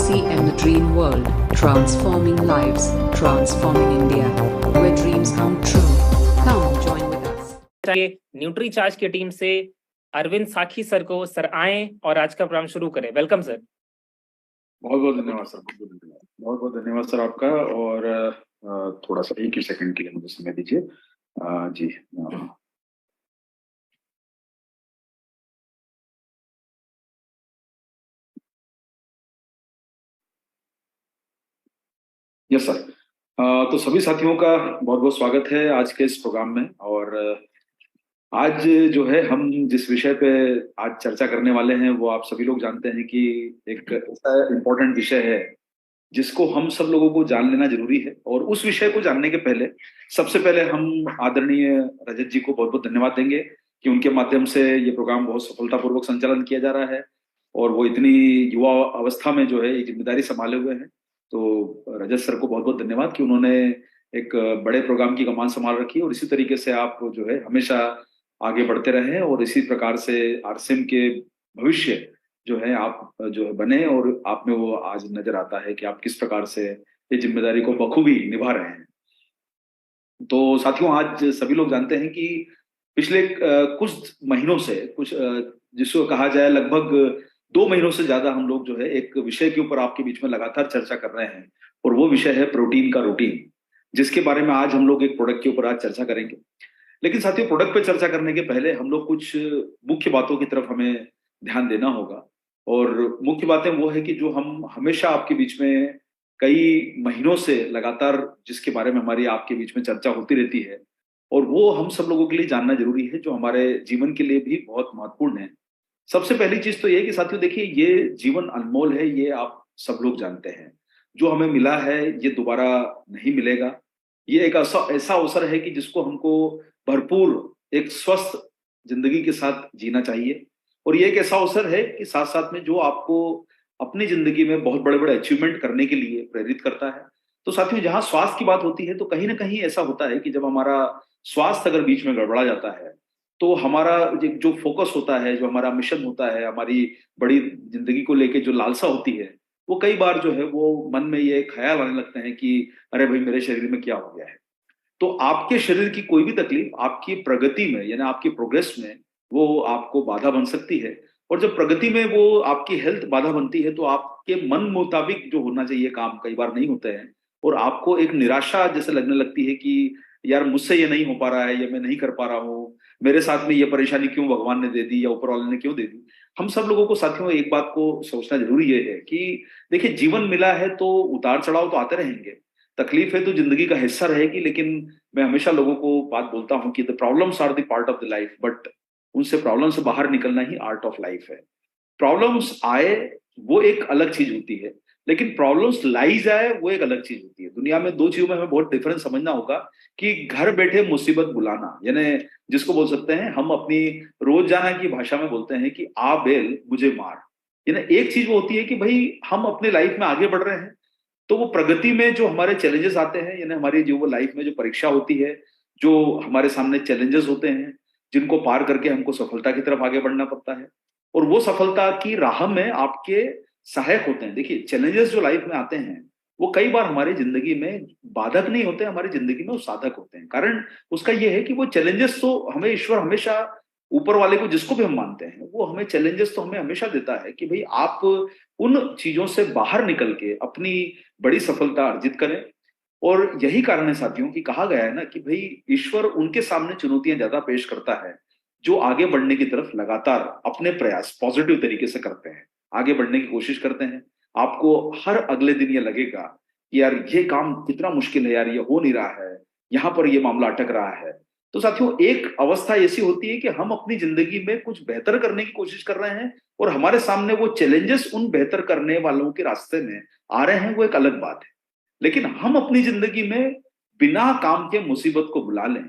TCM The Dream World, transforming lives, transforming India, where dreams come true. Come join with us. Nutri charge की team से अरविंद साखी sir को sir आए और आज का प्रोग्राम शुरू करें। Welcome sir. बहुत बहुत धन्यवाद सर, बहुत बहुत धन्यवाद सर आपका। और थोड़ा सा एक ही सेकंड के लिए मुझे समय दीजिए जी। Yes sir. तो सभी साथियों का बहुत बहुत स्वागत है आज के इस प्रोग्राम में। और आज जो है हम जिस विषय पे आज चर्चा करने वाले हैं वो आप सभी लोग जानते हैं कि एक ऐसा इम्पोर्टेंट विषय है जिसको हम सब लोगों को जान लेना जरूरी है। और उस विषय को जानने के पहले सबसे पहले हम आदरणीय रजत जी को बहुत बहुत धन्यवाद देंगे कि उनके माध्यम से ये प्रोग्राम बहुत सफलतापूर्वक संचालन किया जा रहा है और वो इतनी युवा अवस्था में जो है ये जिम्मेदारी संभाले हुए हैं। तो रजत सर को बहुत बहुत धन्यवाद कि उन्होंने एक बड़े प्रोग्राम की कमान संभाल रखी है और इसी तरीके से आप जो है हमेशा आगे बढ़ते रहें और इसी प्रकार से आरसीएम के भविष्य जो है आप जो है बने। और आप में वो आज नजर आता है कि आप किस प्रकार से ये जिम्मेदारी को बखूबी निभा रहे हैं। तो साथियों, आज सभी लोग जानते हैं कि पिछले कुछ महीनों से जिसको कहा जाए लगभग 2 महीनों से ज्यादा हम लोग जो है एक विषय के ऊपर आपके बीच में लगातार चर्चा कर रहे हैं और वो विषय है प्रोटीन का रूटीन, जिसके बारे में आज हम लोग एक प्रोडक्ट के ऊपर आज चर्चा करेंगे। लेकिन साथियों, प्रोडक्ट पे चर्चा करने के पहले हम लोग कुछ मुख्य बातों की तरफ हमें ध्यान देना होगा। और मुख्य बातें वो है कि जो हम हमेशा आपके बीच में कई महीनों से लगातार जिसके बारे में हमारी आपके बीच में चर्चा होती रहती है और वो हम सब लोगों के लिए जानना जरूरी है, जो हमारे जीवन के लिए भी बहुत महत्वपूर्ण है। सबसे पहली चीज तो ये कि साथियों देखिए, ये जीवन अनमोल है, ये आप सब लोग जानते हैं। जो हमें मिला है ये दोबारा नहीं मिलेगा। ये एक ऐसा अवसर है कि जिसको हमको भरपूर एक स्वस्थ जिंदगी के साथ जीना चाहिए। और ये एक ऐसा अवसर है कि साथ साथ में जो आपको अपनी जिंदगी में बहुत बड़े बड़े अचीवमेंट करने के लिए प्रेरित करता है। तो साथियों, जहां स्वास्थ्य की बात होती है तो कहीं ना कहीं ऐसा होता है कि जब हमारा स्वास्थ्य अगर बीच में गड़बड़ा जाता है तो हमारा जो फोकस होता है, जो हमारा मिशन होता है, हमारी बड़ी जिंदगी को लेके जो लालसा होती है, वो कई बार जो है वो मन में ये ख्याल आने लगते हैं कि अरे भाई मेरे शरीर में क्या हो गया है। तो आपके शरीर की कोई भी तकलीफ आपकी प्रगति में यानी आपकी प्रोग्रेस में वो आपको बाधा बन सकती है। और जब प्रगति में वो आपकी हेल्थ बाधा बनती है तो आपके मन मुताबिक जो होना चाहिए काम कई बार नहीं होते हैं और आपको एक निराशा जैसे लगने लगती है कि यार मुझसे ये नहीं हो पा रहा है या मैं नहीं कर पा रहा हूँ, मेरे साथ में ये परेशानी क्यों भगवान ने दे दी या ऊपर वाले ने क्यों दे दी। हम सब लोगों को साथियों एक बात को सोचना जरूरी ये है कि देखिए, जीवन मिला है तो उतार चढ़ाव तो आते रहेंगे, तकलीफें तो जिंदगी का हिस्सा रहेगी। लेकिन मैं हमेशा लोगों को बात बोलता हूँ कि the problems are the part of the life, but उनसे प्रॉब्लम से बाहर निकलना ही आर्ट ऑफ लाइफ है। प्रॉब्लम्स आए वो एक अलग चीज होती है, लेकिन प्रॉब्लम्स लाई जाए वो एक अलग चीज होती है। दुनिया में 2 चीजों में हमें बहुत डिफरेंस समझना होगा कि घर बैठे मुसीबत बुलाना, यानी जिसको बोल सकते हैं हम अपनी रोजाना की भाषा में बोलते हैं कि आ बेल मुझे मार। यानी एक चीज वो होती है कि भाई हम अपने लाइफ में आगे बढ़ रहे हैं तो वो प्रगति में जो हमारे चैलेंजेस आते हैं, यानी हमारी जो वो लाइफ में जो परीक्षा होती है, जो हमारे सामने चैलेंजेस होते हैं जिनको पार करके हमको सफलता की तरफ आगे बढ़ना पड़ता है और वो सफलता की राह में आपके सहायक होते हैं। देखिए, चैलेंजेस जो लाइफ में आते हैं वो कई बार हमारी जिंदगी में बाधक नहीं होते, हमारी जिंदगी में वो साधक होते हैं। कारण उसका ये है कि वो चैलेंजेस तो हमें ईश्वर हमेशा ऊपर वाले को जिसको भी हम मानते हैं वो हमें चैलेंजेस तो हमें हमेशा देता है कि भाई आप उन चीजों से बाहर निकल के अपनी बड़ी सफलता अर्जित करें। और यही कारण है साथियों कि कहा गया है ना कि भाई ईश्वर उनके सामने चुनौतियां ज्यादा पेश करता है जो आगे बढ़ने की तरफ लगातार अपने प्रयास पॉजिटिव तरीके से करते हैं, आगे बढ़ने की कोशिश करते हैं। आपको हर अगले दिन ये लगेगा कि यार ये काम कितना मुश्किल है, यार ये हो नहीं रहा है, यहाँ पर ये मामला अटक रहा है। तो साथियों, एक अवस्था ऐसी होती है कि हम अपनी जिंदगी में कुछ बेहतर करने की कोशिश कर रहे हैं और हमारे सामने वो चैलेंजेस उन बेहतर करने वालों के रास्ते में आ रहे हैं, वो एक अलग बात है। लेकिन हम अपनी जिंदगी में बिना काम के मुसीबत को बुला लें,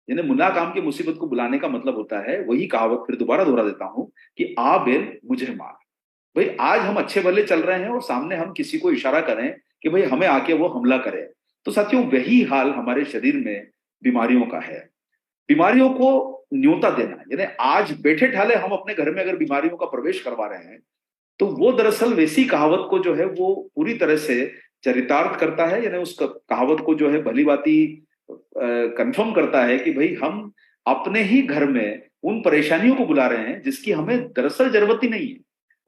यानी बिना काम के मुसीबत को बुलाने का मतलब होता है वही कहावत फिर दोबारा दोहरा देता हूं कि आ बेल मुझे मार। भाई आज हम अच्छे भले चल रहे हैं और सामने हम किसी को इशारा करें कि भाई हमें आके वो हमला करे, तो साथियों वही हाल हमारे शरीर में बीमारियों का है। बीमारियों को न्योता देना, यानी आज बैठे ठाले हम अपने घर में अगर बीमारियों का प्रवेश करवा रहे हैं तो वो दरअसल वैसी कहावत को जो है वो पूरी तरह से चरितार्थ करता है, यानी उस कहावत को जो है भली भांति कंफर्म करता है कि भाई हम अपने ही घर में उन परेशानियों को बुला रहे हैं जिसकी हमें दरअसल जरूरत ही नहीं है।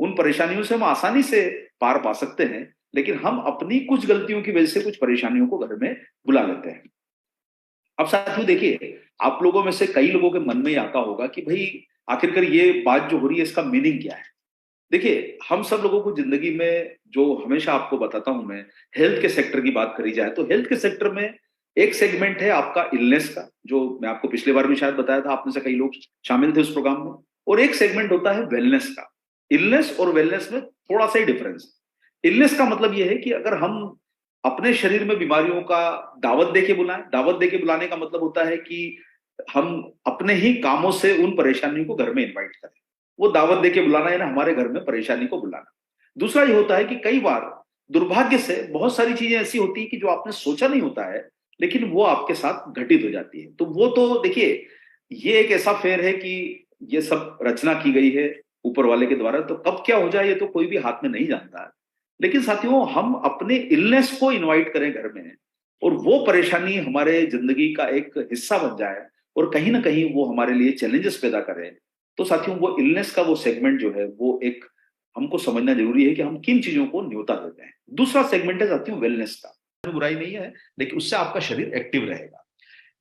उन परेशानियों से हम आसानी से पार पा सकते हैं, लेकिन हम अपनी कुछ गलतियों की वजह से कुछ परेशानियों को घर में बुला लेते हैं। अब साथियों देखिए, आप लोगों में से कई लोगों के मन में ही आता होगा कि भाई आखिरकार ये बात जो हो रही है इसका मीनिंग क्या है। देखिए, हम सब लोगों को जिंदगी में जो हमेशा आपको बताता हूं मैं, हेल्थ के सेक्टर की बात करी जाए तो हेल्थ के सेक्टर में एक सेगमेंट है आपका इलनेस का, जो मैं आपको पिछली बार भी शायद बताया था, आप में से कई लोग शामिल थे उस प्रोग्राम में। और एक सेगमेंट होता है वेलनेस का। इलनेस और वेलनेस में थोड़ा सा ही डिफरेंस है। इलनेस का मतलब यह है कि अगर हम अपने शरीर में बीमारियों का दावत देके बुलाएं, दावत देके बुलाने का मतलब होता है कि हम अपने ही कामों से उन परेशानियों को घर में इन्वाइट करें। वो दावत देके बुलाना है ना, हमारे घर में परेशानी को बुलाना। दूसरा ये होता है कि कई बार दुर्भाग्य से बहुत सारी चीजें ऐसी होती है कि जो आपने सोचा नहीं होता है, लेकिन वो आपके साथ घटित हो जाती है। तो वो तो देखिए, ये एक ऐसा फेर है कि ये सब रचना की गई है ऊपर वाले के द्वारा, तो कब क्या हो जाए ये तो कोई भी हाथ में नहीं जानता है। लेकिन साथियों, हम अपने इलनेस को इनवाइट करें घर में, और वो परेशानी हमारे जिंदगी का एक हिस्सा बन जाए और कहीं ना कहीं वो हमारे लिए चैलेंजेस पैदा करे, तो साथियों वो इलनेस का वो सेगमेंट जो है वो एक हमको समझना जरूरी है कि हम किन चीजों को न्योता देते हैं। दूसरा सेगमेंट है साथियों वेलनेस का। बुराई नहीं है, लेकिन उससे आपका शरीर एक्टिव रहेगा।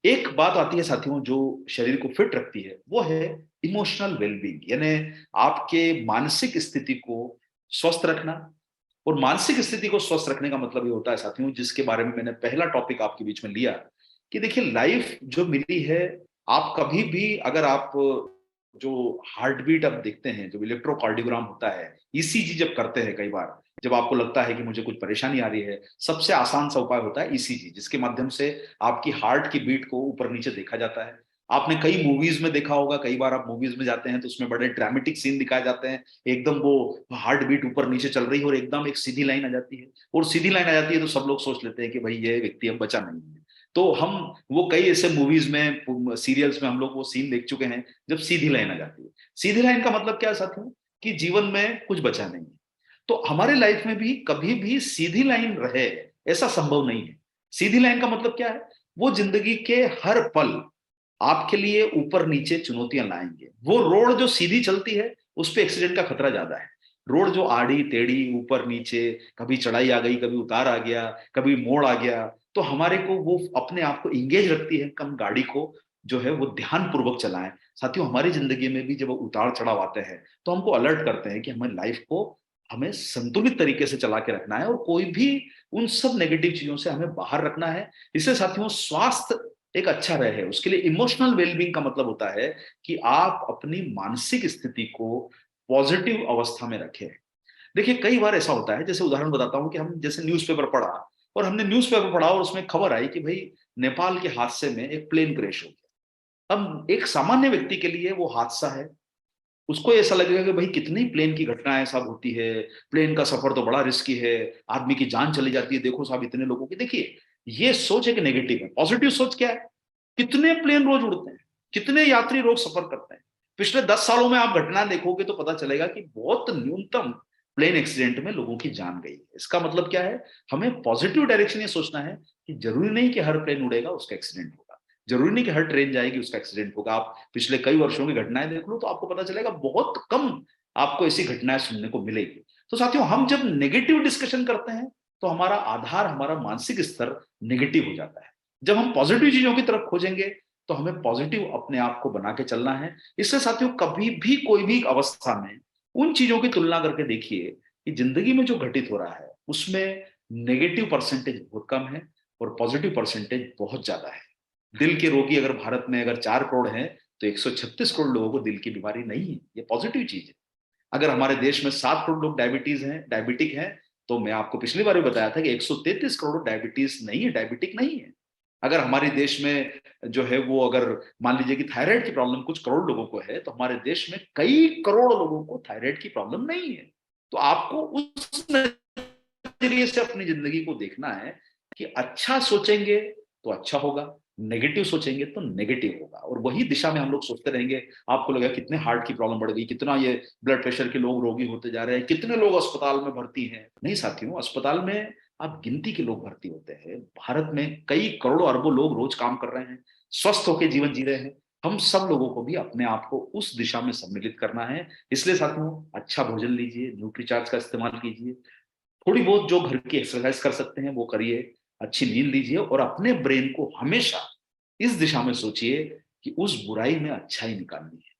एक बात आती है साथियों जो शरीर को फिट रखती है, वो है इमोशनल वेलबींग, यानी आपके मानसिक स्थिति को स्वस्थ रखना। और मानसिक स्थिति को स्वस्थ रखने का मतलब ये होता है साथियों, जिसके बारे में मैंने पहला टॉपिक आपके बीच में लिया, कि देखिए लाइफ जो मिली है, आप कभी भी अगर आप जो हार्ट बीट आप देखते हैं, जो इलेक्ट्रोकार्डियोग्राम होता है, ईसीजी जब करते हैं, कई बार जब आपको लगता है कि मुझे कुछ परेशानी आ रही है, सबसे आसान सा उपाय होता है ईसीजी, जिसके माध्यम से आपकी हार्ट की बीट को ऊपर नीचे देखा जाता है। आपने कई मूवीज में देखा होगा, कई बार आप मूवीज में जाते हैं तो उसमें बड़े ड्रामेटिक सीन दिखाए जाते हैं, एकदम वो हार्ट बीट ऊपर नीचे चल रही है और एकदम एक सीधी लाइन आ जाती है, और सीधी लाइन आ जाती है तो सब लोग सोच लेते हैं कि भाई ये व्यक्ति अब बचा नहीं है। तो हम वो कई ऐसे मूवीज में, सीरियल्स में हम लोग वो सीन देख चुके हैं जब सीधी लाइन आ जाती है। सीधी लाइन का मतलब क्या है साथियों, कि जीवन में कुछ बचा नहीं है। तो हमारे लाइफ में भी कभी भी सीधी लाइन रहे ऐसा संभव नहीं है। सीधी लाइन का मतलब क्या है, वो जिंदगी के हर पल आपके लिए ऊपर नीचे चुनौतियां लाएंगे। वो रोड जो सीधी चलती है उस पर एक्सीडेंट का खतरा ज्यादा है। रोड जो आड़ी टेढ़ी ऊपर नीचे, कभी चढ़ाई आ गई, कभी उतार आ गया, कभी मोड़ आ गया, तो हमारे को वो अपने आप को इंगेज रखती है, कम गाड़ी को जो है वो ध्यान पूर्वक चलाएं। साथियों हमारी जिंदगी में भी जब उतार चढ़ाव आते हैं तो हमको अलर्ट करते हैं कि हमें लाइफ को हमें संतुलित तरीके से चला के रखना है, और कोई भी उन सब नेगेटिव चीजों से हमें बाहर रखना है। इससे साथियों स्वास्थ्य एक अच्छा रहे, उसके लिए इमोशनल वेलबींग का मतलब होता है कि आप अपनी मानसिक स्थिति को पॉजिटिव अवस्था में रखें। देखिए कई बार ऐसा होता है, जैसे उदाहरण बताता हूं कि हम जैसे न्यूज़पेपर पढ़ा, और हमने न्यूज़पेपर पढ़ा और उसमें खबर आई कि भाई नेपाल के हादसे में एक प्लेन क्रैश हो गया। अब एक सामान्य व्यक्ति के लिए वो हादसा है, उसको ऐसा लगेगा कि भाई कितनी प्लेन की घटनाएं सब होती है, प्लेन का सफर तो बड़ा रिस्की है, आदमी की जान चली जाती है, देखो साहब इतने लोगों की। देखिए ये सोच एक नेगेटिव है। पॉजिटिव सोच क्या है, कितने प्लेन रोज उड़ते हैं, कितने यात्री रोज सफर करते हैं। पिछले 10 सालों में आप घटना देखोगे तो पता चलेगा कि बहुत न्यूनतम प्लेन एक्सीडेंट में लोगों की जान गई है। इसका मतलब क्या है, हमें पॉजिटिव डायरेक्शन ये सोचना है कि जरूरी नहीं कि हर प्लेन उड़ेगा उसका एक्सीडेंट होगा, जरूरी नहीं कि हर ट्रेन जाएगी उसका एक्सीडेंट होगा। आप पिछले कई वर्षों की घटनाएं देख लो तो आपको पता चलेगा बहुत कम आपको ऐसी घटनाएं सुनने को मिलेगी। तो साथियों हम जब नेगेटिव डिस्कशन करते हैं तो हमारा आधार, हमारा मानसिक स्तर नेगेटिव हो जाता है। जब हम पॉजिटिव चीजों की तरफ खोजेंगे तो हमें पॉजिटिव अपने आप को बना के चलना है। इससे साथियों कभी भी कोई भी अवस्था में उन चीजों की तुलना करके देखिए कि जिंदगी में जो घटित हो रहा है उसमें नेगेटिव परसेंटेज बहुत कम है और पॉजिटिव परसेंटेज बहुत ज्यादा है। दिल के रोगी अगर भारत में अगर 4 करोड़ हैं तो 136 करोड़ लोगों को दिल की बीमारी नहीं है। ये पॉजिटिव चीज है। अगर हमारे देश में 7 करोड़ लोग डायबिटिक हैं, तो मैं आपको पिछली बार भी बताया था कि 133 करोड़ डायबिटीज नहीं है, डायबिटिक नहीं है। अगर हमारे देश में जो है वो अगर मान लीजिए कि थायराइड की प्रॉब्लम कुछ करोड़ लोगों को है, तो हमारे देश में कई करोड़ लोगों को थायराइड की प्रॉब्लम नहीं है। तो आपको उस नजरिए से अपनी जिंदगी को देखना है कि अच्छा सोचेंगे तो अच्छा होगा, नेगेटिव सोचेंगे तो नेगेटिव होगा, और वही दिशा में हम लोग सोचते रहेंगे। आपको लगेगा कितने हार्ट की प्रॉब्लम बढ़ गई, कितना ये ब्लड प्रेशर के लोग रोगी होते जा रहे हैं, कितने लोग अस्पताल में भर्ती हैं। नहीं साथियों, अस्पताल में आप गिनती के लोग भर्ती होते हैं। भारत में कई करोड़ों अरबों लोग रोज काम कर रहे हैं, स्वस्थ होकर जीवन जी रहे हैं। हम सब लोगों को भी अपने आप को उस दिशा में सम्मिलित करना है। इसलिए साथियों, अच्छा भोजन लीजिए, न्यूट्रीचार्ज का इस्तेमाल कीजिए, थोड़ी बहुत जो घर की एक्सरसाइज कर सकते हैं वो करिए, अच्छी नींद लीजिए, और अपने ब्रेन को हमेशा इस दिशा में सोचिए कि उस बुराई में अच्छाई निकालनी है,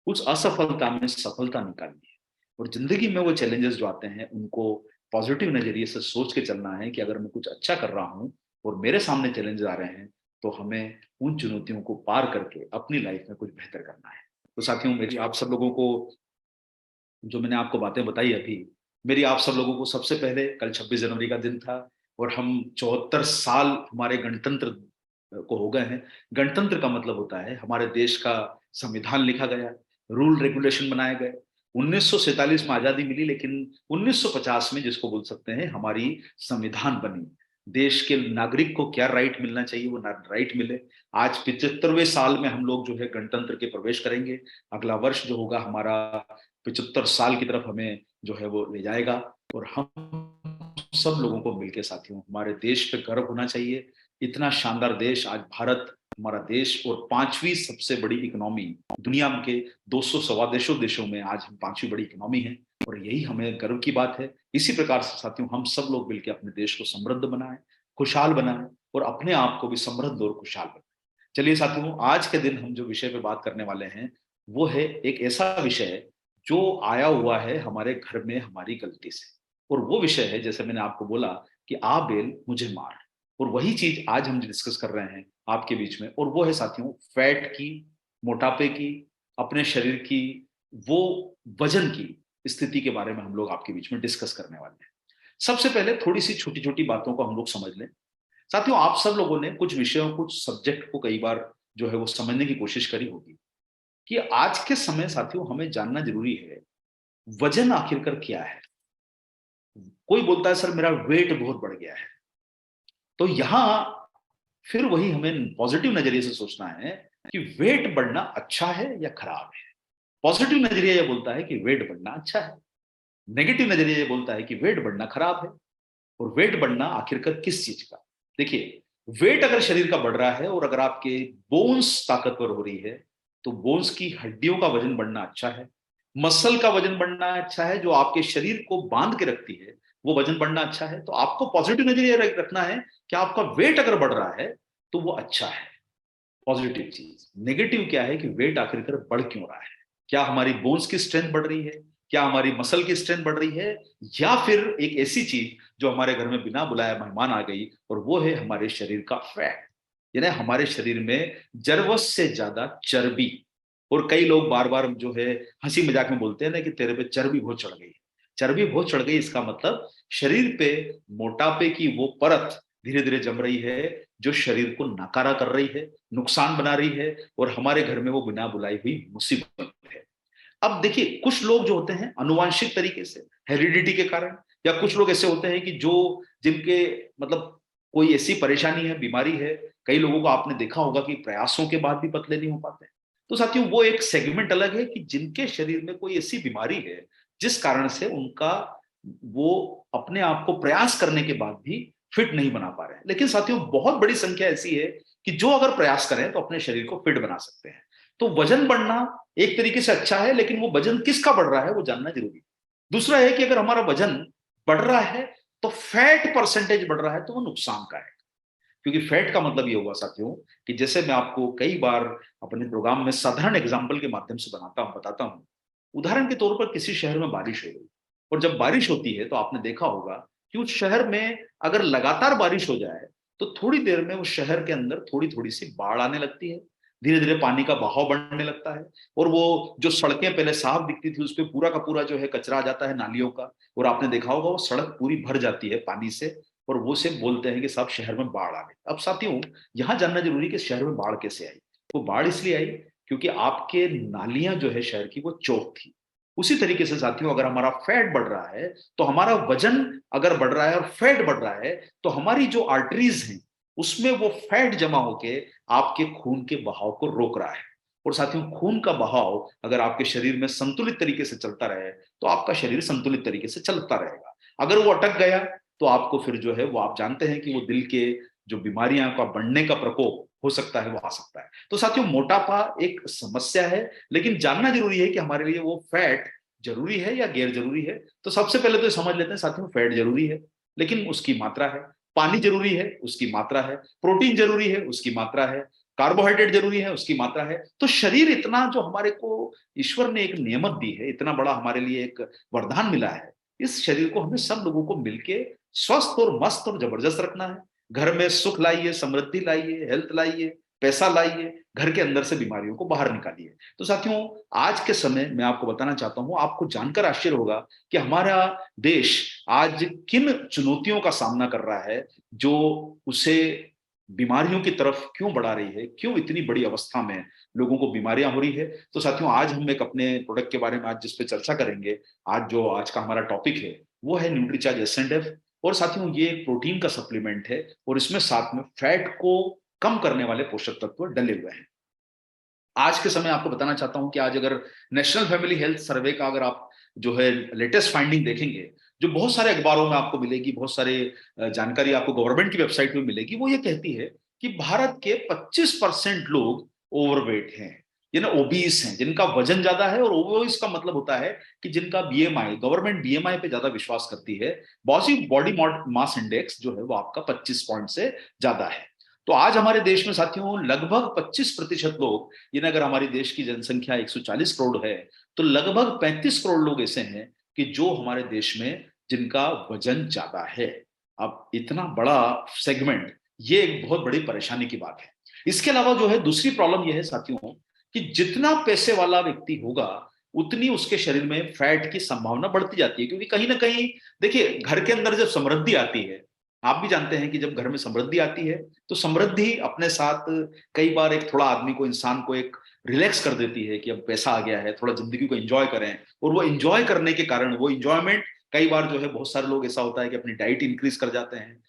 उस असफलता में सफलता निकालनी है। और जिंदगी में वो चैलेंजेस जो आते हैं उनको पॉजिटिव नजरिए से सोच के चलना है कि अगर मैं कुछ अच्छा कर रहा हूं और मेरे सामने चैलेंजेस आ रहे हैं, तो हमें उन चुनौतियों को पार करके अपनी लाइफ में कुछ बेहतर करना है। तो साथियों, मेरी आप सब लोगों को, जो मैंने आपको बातें बताई अभी, मेरी आप सब लोगों को सबसे पहले, कल 26 जनवरी का दिन था और हम 74 साल हमारे गणतंत्र को हो गए हैं। गणतंत्र का मतलब होता है हमारे देश का संविधान लिखा गया, रूल रेगुलेशन बनाए गए। 1947 में आजादी मिली, लेकिन 1950 में, जिसको बोल सकते हैं, हमारी संविधान बनी। देश के नागरिक को क्या राइट मिलना चाहिए वो राइट मिले। आज 75वें साल में हम लोग जो है गणतंत्र के प्रवेश करेंगे। अगला वर्ष जो होगा हमारा 75 साल की तरफ हमें जो है वो ले जाएगा। और हम सब लोगों को मिलकर साथियों, हमारे देश पे गर्व होना चाहिए। इतना शानदार देश आज भारत, हमारा देश, और 5वीं सबसे बड़ी इकोनॉमी दुनिया के 200 सवा देशों में आज हम 5वीं बड़ी इकोनॉमी है, और यही हमें गर्व की बात है। इसी प्रकार से साथियों, हम सब लोग मिलकर अपने देश को समृद्ध बनाएं, खुशहाल बनाएं, और अपने आप को भी समृद्ध और खुशहाल बनाएं। चलिए साथियों, आज के दिन हम जो विषय पे बात करने वाले हैं वो है एक ऐसा विषय जो आया हुआ है हमारे घर में हमारी गलती से। और वो विषय है, जैसे मैंने आपको बोला, कि आ बेल मुझे मार। और वही चीज आज हम डिस्कस कर रहे हैं आपके बीच में, और वो है साथियों फैट की, मोटापे की, अपने शरीर की वो वजन की स्थिति के बारे में हम लोग आपके बीच में डिस्कस करने वाले हैं। सबसे पहले थोड़ी सी छोटी छोटी बातों को हम लोग समझ लें। साथियों, आप सब लोगों ने कुछ विषयों, कुछ सब्जेक्ट को कई बार जो है वो समझने की कोशिश करी होगी कि आज के समय साथियों हमें जानना जरूरी है वजन आखिरकार क्या है। कोई बोलता है सर मेरा वेट बहुत बढ़ गया है, तो यहां फिर वही हमें पॉजिटिव नजरिए से सोचना है कि वेट बढ़ना अच्छा है या खराब है। पॉजिटिव नजरिया ये बोलता है कि वेट बढ़ना अच्छा है, नेगेटिव नजरिया ये बोलता है कि वेट बढ़ना खराब है। और वेट बढ़ना आखिरकार किस चीज का? देखिए, वेट अगर शरीर का बढ़ रहा है और अगर आपके बोन्स ताकतवर हो रही है, तो बोन्स की हड्डियों का वजन बढ़ना अच्छा है, मसल का वजन बढ़ना अच्छा है, जो आपके शरीर को बांध के रखती है वो वजन बढ़ना अच्छा है। तो आपको पॉजिटिव नजरिया रखना है कि आपका वेट अगर बढ़ रहा है तो वो अच्छा है, पॉजिटिव चीज। नेगेटिव क्या है कि वेट आखिरकार बढ़ क्यों रहा है? क्या हमारी बोन्स की स्ट्रेंथ बढ़ रही है, क्या हमारी मसल की स्ट्रेंथ बढ़ रही है, या फिर एक ऐसी चीज जो हमारे घर में बिना बुलाए मेहमान आ गई, और वो है हमारे शरीर का फैट, यानी हमारे शरीर में जरूरत से ज्यादा चर्बी। और कई लोग बार बार जो है हंसी मजाक में बोलते हैं ना कि तेरे पे चर्बी बहुत चढ़ गई। चर्बी बहुत चढ़ गई, इसका मतलब शरीर पे मोटापे की वो परत धीरे धीरे जम रही है जो शरीर को नकारा कर रही है, नुकसान बना रही है, और हमारे घर में वो बिना बुलाई हुई मुसीबत है। अब देखिए, कुछ लोग जो होते हैं अनुवांशिक तरीके से, हेरिडिटी के कारण, या कुछ लोग ऐसे होते हैं कि जो जिनके मतलब कोई ऐसी परेशानी है, बीमारी है। कई लोगों को आपने देखा होगा कि प्रयासों के बाद भी पतले नहीं हो पाते। तो साथियों, वो एक सेगमेंट अलग है कि जिनके शरीर में कोई ऐसी बीमारी है जिस कारण से उनका वो अपने आप को प्रयास करने के बाद भी फिट नहीं बना पा रहे हैं। लेकिन साथियों, बहुत बड़ी संख्या ऐसी है कि जो अगर प्रयास करें तो अपने शरीर को फिट बना सकते हैं। तो वजन बढ़ना एक तरीके से अच्छा है, लेकिन वो वजन किसका बढ़ रहा है वो जानना जरूरी है। दूसरा है कि अगर हमारा वजन बढ़ रहा है तो फैट परसेंटेज बढ़ रहा है तो वो नुकसान का है। क्योंकि फैट का मतलब ये हुआ साथियों कि जैसे मैं आपको कई बार अपने प्रोग्राम में साधारण एग्जाम्पल के माध्यम से बताता हूं। उदाहरण के तौर पर किसी शहर में बारिश हो गई, और जब बारिश होती है तो आपने देखा होगा कि उस शहर में अगर लगातार बारिश हो जाए तो थोड़ी देर में उस शहर के अंदर थोड़ी थोड़ी सी बाढ़ आने लगती है, धीरे धीरे पानी का बहाव बढ़ने लगता है, और वो जो सड़कें पहले साफ दिखती थी उस पर पूरा का पूरा जो है कचरा आ जाता है नालियों का, और आपने देखा होगा वो सड़क पूरी भर जाती है पानी से, और वो से बोलते हैं कि सब शहर में बाढ़ आ गई। अब साथियों, यहां जानना जरूरी है कि शहर में बाढ़ कैसे आई। वो बाढ़ इसलिए आई क्योंकि आपके नालियां जो है शहर की वो चौक थी। उसी तरीके से साथियों, अगर हमारा फैट बढ़ रहा है तो हमारा वजन अगर बढ़ रहा है और फैट बढ़ रहा है तो हमारी जो आर्टरीज हैं उसमें वो फैट जमा होके आपके खून के बहाव को रोक रहा है। और साथियों, खून का बहाव अगर आपके शरीर में संतुलित तरीके से चलता रहे तो आपका शरीर संतुलित तरीके से चलता रहेगा। अगर वो अटक गया तो आपको फिर जो है वो, आप जानते हैं कि वो दिल के जो बीमारियां का बढ़ने का प्रकोप हो सकता है वो आ सकता है। तो साथियों, मोटापा एक समस्या है, लेकिन जानना जरूरी है कि हमारे लिए वो फैट जरूरी है या गैर जरूरी है। तो सबसे पहले तो समझ लेते हैं साथियों, फैट जरूरी है लेकिन उसकी मात्रा है, पानी जरूरी है उसकी मात्रा है, प्रोटीन जरूरी है उसकी मात्रा है, कार्बोहाइड्रेट जरूरी है उसकी मात्रा है। तो शरीर इतना जो हमारे को ईश्वर ने एक नियमत दी है, इतना बड़ा हमारे लिए एक वरदान मिला है, इस शरीर को हमें सब लोगों को मिलके स्वस्थ और मस्त और जबरदस्त रखना है। घर में सुख लाइए, समृद्धि लाइए, हेल्थ लाइए, पैसा लाइए, घर के अंदर से बीमारियों को बाहर निकालिए। तो साथियों, आज के समय मैं आपको बताना चाहता हूं, आपको जानकर आश्चर्य होगा कि हमारा देश आज किन चुनौतियों का सामना कर रहा है जो उसे बीमारियों की तरफ क्यों बढ़ा रही है, क्यों इतनी बड़ी अवस्था में लोगों को बीमारियां हो रही है। तो साथियों, आज हम एक अपने प्रोडक्ट के बारे में आज जिस पे चर्चा करेंगे, आज का हमारा टॉपिक है वो है न्यूट्रीचार्ज एस&एफ। और साथियों, ये एक प्रोटीन का सप्लीमेंट है और इसमें साथ में फैट को कम करने वाले पोषक तत्व डले हुए हैं। आज के समय आपको बताना चाहता हूं कि आज अगर नेशनल फैमिली हेल्थ सर्वे का अगर आप जो है लेटेस्ट फाइंडिंग देखेंगे, जो बहुत सारे अखबारों में आपको मिलेगी, बहुत सारे जानकारी आपको गवर्नमेंट की वेबसाइट में मिलेगी, वो ये कहती है कि भारत के 25% लोग ओवरवेट हैं, यानी ओबीस हैं, जिनका वजन ज्यादा है। और ओबीस का मतलब होता है कि जिनका बीएमआई, गवर्नमेंट बीएमआई पे ज्यादा विश्वास करती है, बॉडी मास इंडेक्स जो है वो आपका 25 पॉइंट से ज्यादा है। तो आज हमारे देश में साथियों लगभग 25% लोग, यानी अगर हमारी देश की जनसंख्या 140 करोड़ है तो लगभग 35 करोड़ लोग ऐसे हैं कि जो हमारे देश में जिनका वजन ज्यादा है। अब इतना बड़ा सेगमेंट, ये एक बहुत बड़ी परेशानी की बात है। इसके अलावा जो है दूसरी प्रॉब्लम यह है साथियों कि जितना पैसे वाला व्यक्ति होगा उतनी उसके शरीर में फैट की संभावना बढ़ती जाती है, क्योंकि कहीं ना कहीं देखिए, घर के अंदर जब समृद्धि आती है, आप भी जानते हैं कि जब घर में समृद्धि आती है तो समृद्धि अपने साथ कई बार एक थोड़ा आदमी को, इंसान को एक रिलैक्स कर देती है कि अब पैसा आ गया है, थोड़ा जिंदगी को एंजॉय करें। और वो एंजॉय करने के कारण वो एंजॉयमेंट कई बार जो है, बहुत सारे लोग ऐसा होता है कि अपनी डाइट इंक्रीज कर जाते हैं,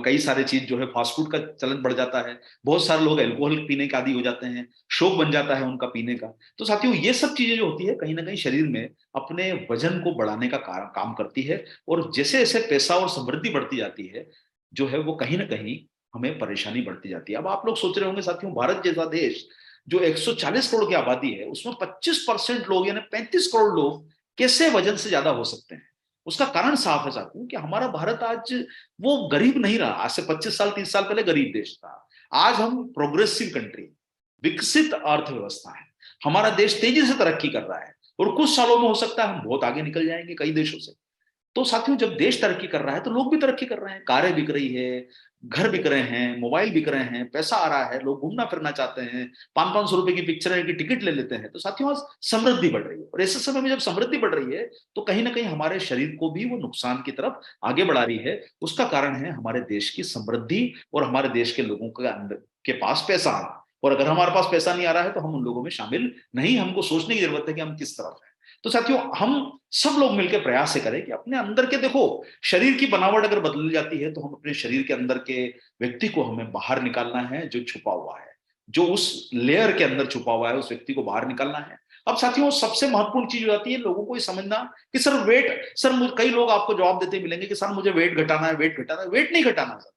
कई सारे चीज जो है फास्ट फूड का चलन बढ़ जाता है, बहुत सारे लोग अल्कोहल पीने के आदी हो जाते हैं, शौक बन जाता है उनका पीने का। तो साथियों, ये सब चीजें जो होती है कहीं ना कहीं शरीर में अपने वजन को बढ़ाने का काम करती है। और जैसे जैसे पैसा और समृद्धि बढ़ती जाती है जो है वो कहीं ना कहीं हमें परेशानी बढ़ती जाती है। अब आप लोग सोच रहे होंगे साथियों, भारत जैसा देश जो 140 करोड़ की आबादी है, उसमें 25% लोग यानी 35 करोड़ लोग कैसे वजन से ज्यादा हो सकते हैं। उसका कारण साफ है साथियों कि हमारा भारत आज वो गरीब नहीं रहा। आज से 25 साल 30 साल पहले गरीब देश था। आज हम प्रोग्रेसिव कंट्री, विकसित अर्थव्यवस्था है, हमारा देश तेजी से तरक्की कर रहा है और कुछ सालों में हो सकता है हम बहुत आगे निकल जाएंगे कई देशों से। तो साथियों, जब देश तरक्की कर रहा है तो लोग भी तरक्की कर रहे हैं, कारें बिक रही है, घर बिक रहे हैं, मोबाइल बिक रहे हैं, पैसा आ रहा है, लोग घूमना फिरना चाहते हैं, 500-500 रुपए की पिक्चर की टिकट ले लेते हैं। तो साथियों, आज समृद्धि बढ़ रही है और ऐसे समय में जब समृद्धि बढ़ रही है तो कहीं ना कहीं हमारे शरीर को भी वो नुकसान की तरफ आगे बढ़ा रही है। उसका कारण है हमारे देश की समृद्धि और हमारे देश के लोगों के पास पैसा आना। और अगर हमारे पास पैसा नहीं आ रहा है तो हम उन लोगों में शामिल नहीं, हमको सोचने की जरूरत है कि हम किस तरफ हैं। तो साथियों, हम सब लोग मिलकर प्रयास करें कि अपने अंदर के, देखो, शरीर की बनावट अगर बदल जाती है तो हम अपने शरीर के अंदर के व्यक्ति को हमें बाहर निकालना है, जो छुपा हुआ है, जो उस लेयर के अंदर छुपा हुआ है, उस व्यक्ति को बाहर निकालना है। अब साथियों, सबसे महत्वपूर्ण चीज हो जाती है लोगों को ये समझना कि सर वेट, कई लोग आपको जवाब देते मिलेंगे कि सर मुझे वेट घटाना है, वेट घटाना है। वेट नहीं घटाना सर,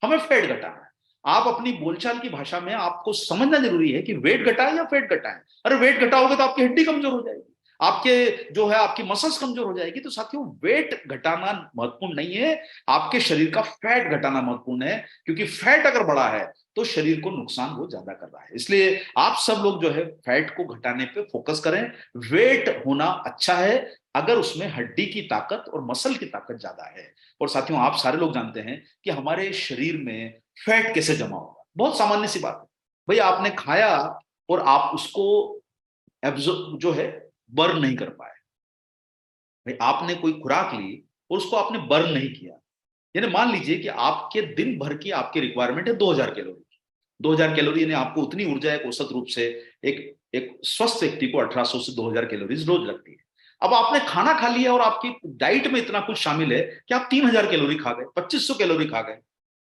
हमें फैट घटाना है। आप अपनी बोलचाल की भाषा में आपको समझना जरूरी है कि वेट घटाए या फैट घटाए। अरे वेट घटाओगे तो आपकी हड्डी कमजोर हो जाएगी, आपके जो है आपकी मसल्स कमजोर हो जाएगी। तो साथियों, वेट घटाना महत्वपूर्ण नहीं है, आपके शरीर का फैट घटाना महत्वपूर्ण है, क्योंकि फैट अगर बढ़ा है तो शरीर को नुकसान वो ज्यादा कर रहा है। इसलिए आप सब लोग जो है फैट को घटाने पे फोकस करें। वेट होना अच्छा है अगर उसमें हड्डी की ताकत और मसल की ताकत ज्यादा है। और साथियों, आप सारे लोग जानते हैं कि हमारे शरीर में फैट कैसे जमा होगा। बहुत सामान्य सी बात है भाई, आपने खाया और आप उसको एब्जॉर्ब जो है बर्न नहीं कर पाए। भाई, आपने कोई खुराक ली और उसको आपने बर्न नहीं किया, यानी मान लीजिए कि आपके दिन भर की आपकी रिक्वायरमेंट है 2000 कैलोरी। 2000 कैलोरी यानी आपको उतनी ऊर्जा एक औसत रूप से एक स्वस्थ व्यक्ति को 1800 से 2000 कैलोरीज रोज लगती है। अब आपने खाना खा लिया और आपकी डाइट में इतना कुछ शामिल है कि आप 3000 कैलोरी खा गए, 2500 कैलोरी खा गए।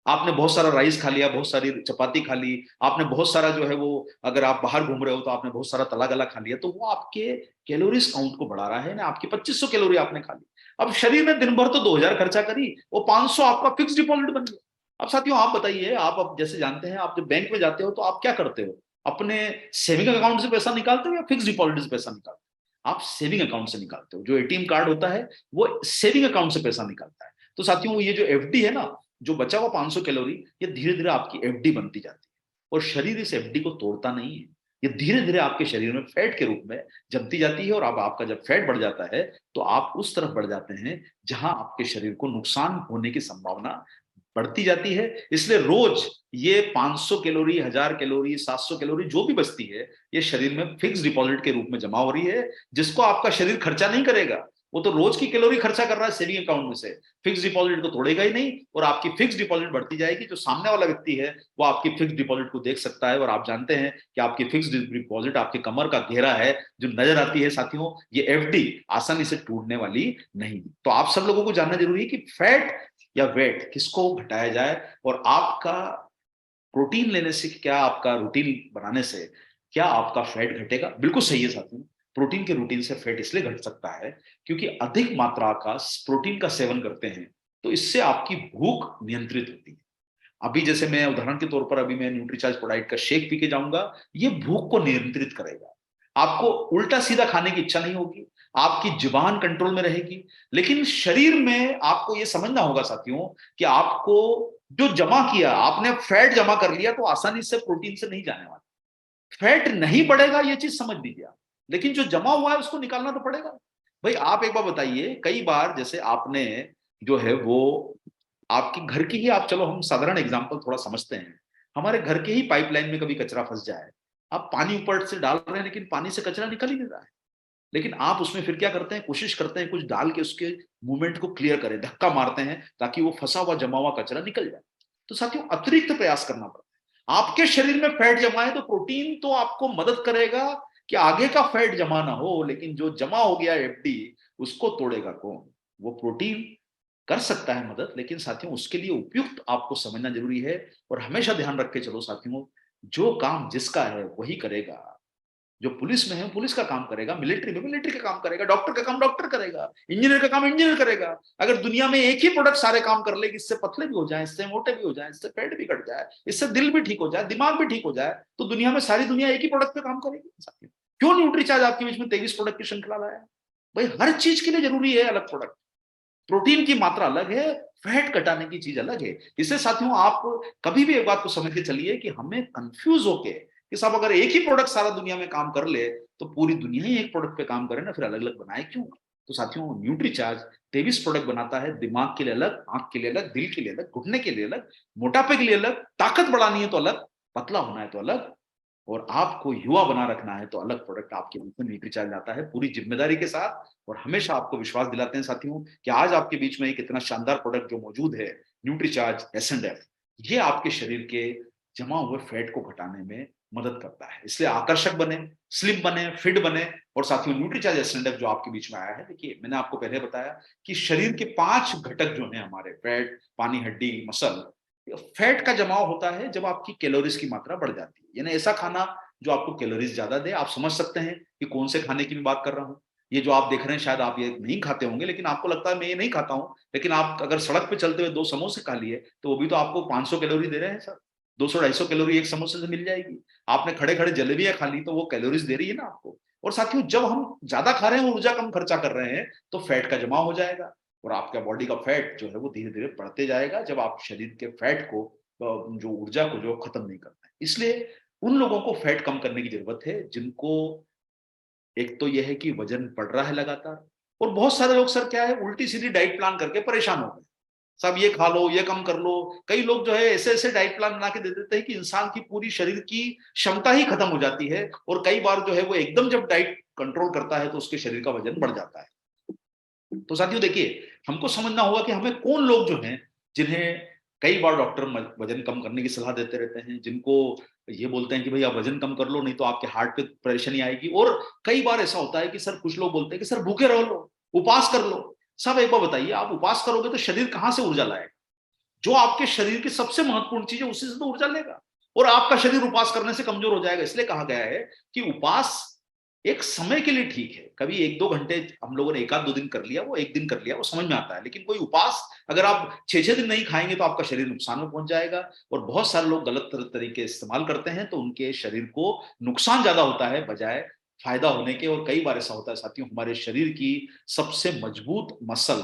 आपने बहुत सारा राइस खा लिया, बहुत सारी चपाती खा ली, आपने बहुत सारा जो है वो, अगर आप बाहर घूम रहे हो तो आपने बहुत सारा तला गला खा लिया, तो वो आपके कैलोरीज काउंट को बढ़ा रहा है ना। आपकी 2500 कैलोरी आपने खा ली, अब शरीर ने दिन भर तो 2000 खर्चा करी, वो 500 आपका फिक्स डिपॉजिट बन गया। अब साथियों आप बताइए, आप अब जैसे जानते हैं, आप जब बैंक में जाते हो तो आप क्या करते हो, अपने सेविंग अकाउंट से पैसा निकालते हो या फिक्स डिपॉजिट से पैसा निकालते हो? आप सेविंग अकाउंट से निकालते हो। जो एटीएम कार्ड होता है वो सेविंग अकाउंट से पैसा निकालता है। तो साथियों ये जो एफडी है ना, जो बचा हुआ 500 कैलोरी, ये धीरे धीरे आपकी एफडी बनती जाती है, और शरीर इस एफडी को तोड़ता नहीं है। ये धीरे धीरे आपके शरीर में फैट के रूप में जमती जाती है, और अब आपका जब फैट बढ़ जाता है तो आप उस तरफ बढ़ जाते हैं जहां आपके शरीर को नुकसान होने की संभावना बढ़ती जाती है। इसलिए रोज ये 500 कैलोरी, 1000 कैलोरी, 700 कैलोरी जो भी बचती है, ये शरीर में फिक्स डिपॉजिट के रूप में जमा हो रही है, जिसको आपका शरीर खर्चा नहीं करेगा। वो तो रोज की कैलोरी खर्चा कर रहा है सेविंग अकाउंट में से, फिक्स डिपॉजिट को तोड़ेगा ही नहीं, और आपकी फिक्स डिपॉजिट बढ़ती जाएगी। जो सामने वाला व्यक्ति है वो आपकी फिक्स डिपॉजिट को देख सकता है, और आप जानते हैं कि आपकी फिक्स डिपॉजिट आपके कमर का घेरा है जो नजर आती है। साथियों ये एफडी आसानी से टूटने वाली नहीं। तो आप सब लोगों को जानना जरूरी है कि फैट या वेट किसको घटाया जाए, और आपका प्रोटीन लेने से, क्या आपका रूटीन बनाने से क्या आपका फैट घटेगा? बिल्कुल सही है साथियों, प्रोटीन के रूटीन से फैट इसलिए घट सकता है क्योंकि अधिक मात्रा का प्रोटीन का सेवन करते हैं तो इससे आपकी भूख नियंत्रित होती है। अभी जैसे मैं उदाहरण के तौर पर, अभी मैं न्यूट्रीचार्ज प्रोडाइट का शेक पी के जाऊंगा, ये भूख को नियंत्रित करेगा। आपको उल्टा सीधा खाने की इच्छा नहीं होगी, आपकी जुबान कंट्रोल में रहेगी। लेकिन शरीर में आपको यह समझना होगा साथियों कि आपको जो जमा किया, आपने फैट जमा कर लिया तो आसानी से प्रोटीन से नहीं जाने वाला, फैट नहीं बढ़ेगा, ये चीज समझ लीजिए आप। लेकिन जो जमा हुआ है उसको निकालना तो पड़ेगा। भाई आप एक बार बताइए, कई बार जैसे आपने जो है वो आपकी घर की ही, आप चलो हम साधारण एग्जांपल थोड़ा समझते हैं, हमारे घर के ही पाइपलाइन में कभी कचरा फंस जाए, आप पानी ऊपर से डाल रहे हैं लेकिन पानी से कचरा निकल ही नहीं रहा है, लेकिन आप उसमें फिर क्या करते हैं, कोशिश करते हैं कुछ डाल के उसके मूवमेंट को क्लियर करें, धक्का मारते हैं ताकि वो फंसा हुआ जमा हुआ कचरा निकल जाए। तो साथियों अतिरिक्त प्रयास करना पड़ता है। आपके शरीर में फैट जमा है तो प्रोटीन तो आपको मदद करेगा कि आगे का फैट जमा ना हो, लेकिन जो जमा हो गया एफडी उसको तोड़ेगा कौन? वो प्रोटीन कर सकता है मदद, लेकिन साथियों उसके लिए उपयुक्त आपको समझना जरूरी है। और हमेशा ध्यान रख के चलो साथियों, जो काम जिसका है वही करेगा। जो पुलिस में है पुलिस का काम करेगा, मिलिट्री में मिलिट्री का काम करेगा, डॉक्टर का काम डॉक्टर करेगा, इंजीनियर का काम इंजीनियर करेगा। अगर दुनिया में एक ही प्रोडक्ट सारे काम कर ले, इससे पतले भी हो जाए, इससे मोटे भी हो जाए, इससे पेट भी कट जाए, इससे दिल भी ठीक हो जाए, दिमाग भी ठीक हो जाए, तो दुनिया में सारी दुनिया एक ही प्रोडक्ट पे काम करेगी। क्यों न्यूट्रीचार्ज आपके बीच में 23 प्रोडक्ट की श्रृंखला लाया? भाई हर चीज के लिए जरूरी है अलग प्रोडक्ट, प्रोटीन की मात्रा अलग है, फैट घटाने की चीज अलग है। इससे साथियों आप कभी भी एक बात को समझ के चलिए कि हमें कंफ्यूज होके कि साहब अगर एक ही प्रोडक्ट सारा दुनिया में काम कर ले तो पूरी दुनिया ही एक प्रोडक्ट पे काम करे ना, फिर अलग अलग बनाए क्यों? तो साथियों न्यूट्रीचार्ज 23 प्रोडक्ट बनाता है, दिमाग के लिए अलग, आंख के लिए अलग, दिल के लिए अलग, घुटने के लिए अलग, मोटापे के लिए अलग, ताकत बढ़ानी है तो अलग, पतला होना है तो अलग, और आपको युवा बना रखना है तो अलग प्रोडक्ट आपके बीच में न्यूट्रीचार्ज आता है पूरी जिम्मेदारी के साथ। और हमेशा आपको विश्वास दिलाते हैं साथियों कि आज आपके बीच में एक इतना शानदार प्रोडक्ट जो मौजूद है, न्यूट्रीचार्ज एस&एफ, ये आपके शरीर के जमा हुए फैट को घटाने में मदद करता है। इसलिए आकर्षक बने, स्लिम बने, फिट बने। और साथियों न्यूट्रीचार्ज एस&एफ जो आपके बीच में आया है, देखिए मैंने आपको पहले बताया कि शरीर के 5 घटक जो है हमारे, फैट, पानी, हड्डी, मसल, फैट का जमाव होता है जब आपकी कैलोरीज की मात्रा बढ़ जाती है, यानी ऐसा खाना जो आपको कैलोरीज ज्यादा दे। आप समझ सकते हैं कि कौन से खाने की मैं बात कर रहा हूं। ये जो आप देख रहे हैं शायद आप ये नहीं खाते होंगे, लेकिन आपको लगता है मैं ये नहीं खाता हूं, लेकिन आप अगर सड़क पे चलते हुए 2 समोसे खा लिए तो वो भी तो आपको 500 कैलोरी दे रहे हैं सर। 200-250 कैलोरी एक समोसे से मिल जाएगी। आपने खड़े खड़े जलेबियां खा ली तो वो कैलोरीज दे रही है ना आपको। और साथियों जब हम ज्यादा खा रहे हैं, ऊर्जा कम खर्चा कर रहे हैं, तो फैट का जमाव हो जाएगा और आपका बॉडी का फैट जो है वो धीरे धीरे बढ़ते जाएगा जब आप शरीर के फैट को, जो ऊर्जा को जो खत्म नहीं करते हैं। इसलिए उन लोगों को फैट कम करने की जरूरत है जिनको एक तो यह है कि वजन बढ़ रहा है लगातार, और बहुत सारे लोग सर क्या है, उल्टी सीधी डाइट प्लान करके परेशान हो गए। सब ये खा लो, ये कम कर लो। कई लोग जो है ऐसे ऐसे डाइट प्लान बना के दे देते हैं कि इंसान की पूरी शरीर की क्षमता ही खत्म हो जाती है, और कई बार जो है वो एकदम जब डाइट कंट्रोल करता है तो उसके शरीर का वजन बढ़ जाता है। तो साथियों देखिए, हमको समझना होगा कि हमें कौन लोग जो हैं, जिन्हें कई बार डॉक्टर वजन कम करने की सलाह देते रहते हैं, जिनको ये बोलते हैं कि भाई आप वजन कम कर लो नहीं तो आपके हार्ट पे परेशानी आएगी। और कई बार ऐसा होता है कि सर कुछ लोग बोलते हैं कि सर भूखे रह लो, उपवास कर लो। सब एक बार बताइए, आप उपवास करोगे तो शरीर कहां से ऊर्जा लाएगा? जो आपके शरीर की सबसे महत्वपूर्ण चीज है उसी से तो ऊर्जा लेगा, और आपका शरीर उपवास करने से कमजोर हो जाएगा। इसलिए कहा गया है कि उपवास एक समय के लिए ठीक है, कभी 1-2 घंटे हम लोगों ने 1-2 दिन कर लिया, वो एक दिन कर लिया, वो समझ में आता है। लेकिन कोई उपवास अगर आप 6-6 दिन नहीं खाएंगे तो आपका शरीर नुकसान में पहुंच जाएगा। और बहुत सारे लोग गलत तरीके इस्तेमाल करते हैं, तो उनके शरीर को नुकसान ज्यादा होता है बजाय फायदा होने के। और कई बार ऐसा होता है साथियों, हमारे शरीर की सबसे मजबूत मसल,